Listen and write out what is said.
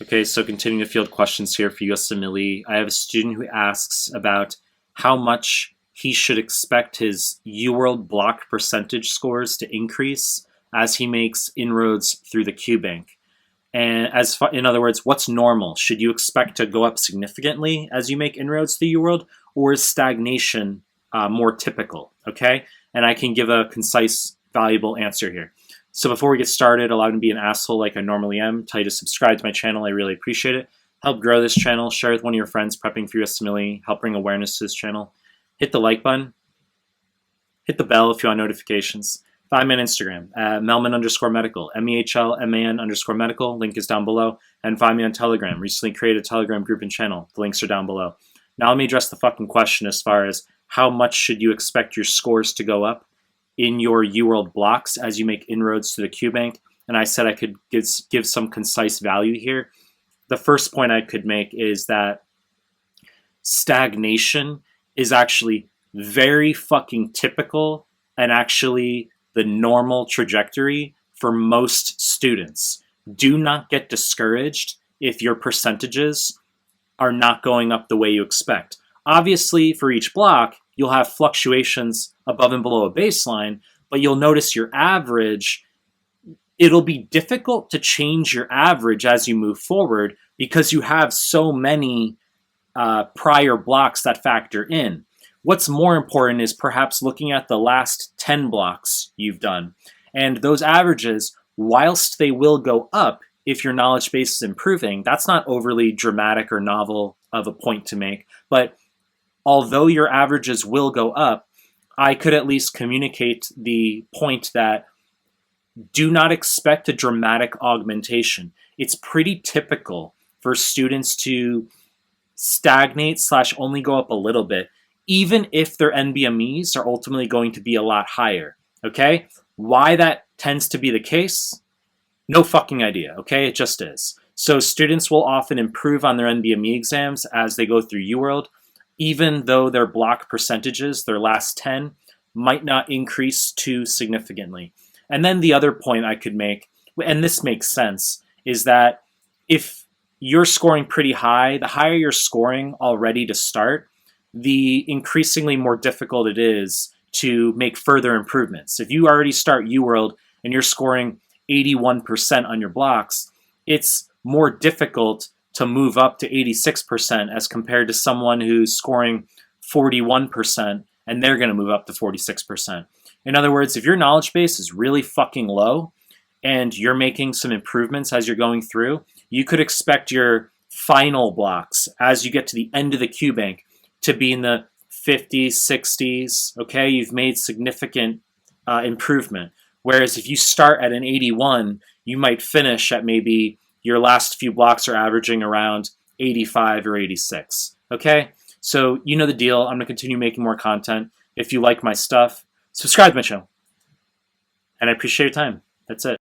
Okay, so continuing to field questions here for USMLE, I have a student who asks about how much he should expect his UWorld block percentage scores to increase as he makes inroads through the Qbank. And in other words, what's normal? Should you expect to go up significantly as you make inroads through UWorld, or is stagnation more typical? Okay, and I can give a concise, valuable answer here. So before we get started, allow me to be an asshole like I normally am. Tell you to subscribe to my channel. I really appreciate it. Help grow this channel. Share with one of your friends prepping for USMLE. Help bring awareness to this channel. Hit the like button. Hit the bell if you want notifications. Find me on Instagram at Melman_medical, MEHLMAN_medical. Link is down below. And find me on Telegram. Recently created a Telegram group and channel. The links are down below. Now let me address the fucking question as far as how much should you expect your scores to go up in your UWorld blocks as you make inroads to the Qbank. And I said I could give some concise value here. The first point I could make is that stagnation is actually very fucking typical and actually the normal trajectory for most students. Do not get discouraged if your percentages are not going up the way you expect. Obviously, for each block, you'll have fluctuations above and below a baseline, but you'll notice your average, it'll be difficult to change your average as you move forward because you have so many prior blocks that factor in. What's more important is perhaps looking at the last 10 blocks you've done. And those averages, whilst they will go up if your knowledge base is improving, that's not overly dramatic or novel of a point to make, but although your averages will go up, I could at least communicate the point that do not expect a dramatic augmentation. It's pretty typical for students to stagnate / only go up a little bit, even if their NBMEs are ultimately going to be a lot higher, okay? Why that tends to be the case? No fucking idea, okay? It just is. So students will often improve on their NBME exams as they go through UWorld, even though their block percentages, their last 10, might not increase too significantly. And then the other point I could make, and this makes sense, is that if you're scoring pretty high, the higher you're scoring already to start, the increasingly more difficult it is to make further improvements. If you already start UWorld and you're scoring 81% on your blocks, it's more difficult to move up to 86% as compared to someone who's scoring 41% and they're going to move up to 46%. In other words, if your knowledge base is really fucking low and you're making some improvements as you're going through, you could expect your final blocks as you get to the end of the Qbank to be in the 50s, 60s, okay? You've made significant improvement. Whereas if you start at an 81, you might finish at maybe your last few blocks are averaging around 85 or 86, okay? So you know the deal. I'm going to continue making more content. If you like my stuff, subscribe to my channel. And I appreciate your time. That's it.